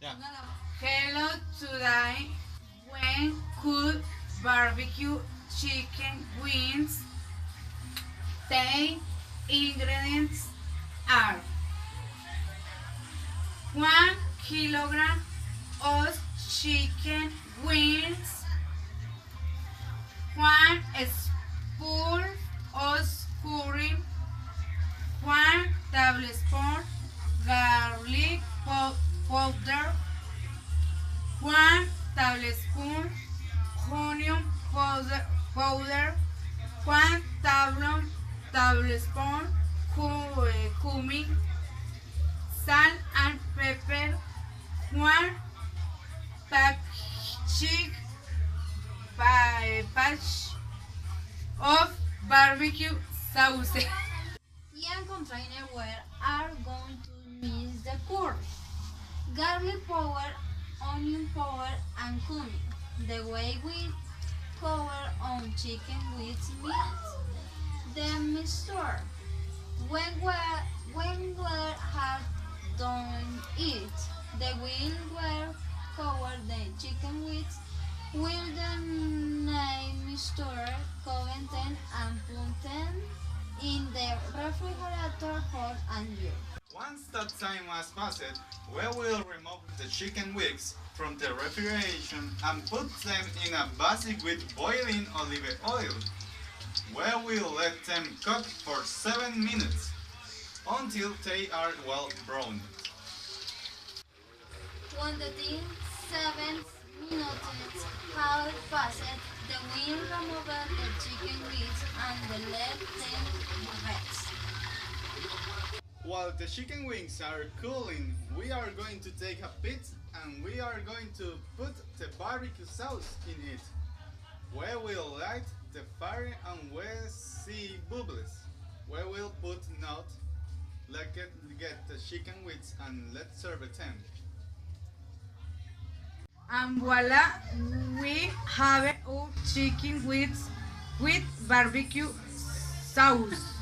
Yeah. Hello, today when cook barbecue chicken wings. The ingredients are 1 kilogram of chicken wings, 1 spoon of curry, 1 tablespoon garlic powder, 1 tablespoon onion powder, 1 tablespoon cumin, salt and pepper, 1 package patch of barbecue sauce. And container where are going to mix the curry, garlic powder, onion powder, and cumin. The way we cover on chicken with meat. The mixture. When we have done it, the will cover the chicken with the name mixture, content and put them in the refrigerator for an year. Once that time has passed, we will remove the chicken wings from the refrigeration and put them in a basket with boiling olive oil. We will let them cook for 7 minutes until they are well browned. When the 7 minutes have passed, the will remove the chicken wings and let them rest. While the chicken wings are cooling, we are going to take a pit and we are going to put the barbecue sauce in it. We will light the fire and we see bubbles. We will put nut, get the chicken wings and let's serve them. And voila, we have our chicken with barbecue sauce.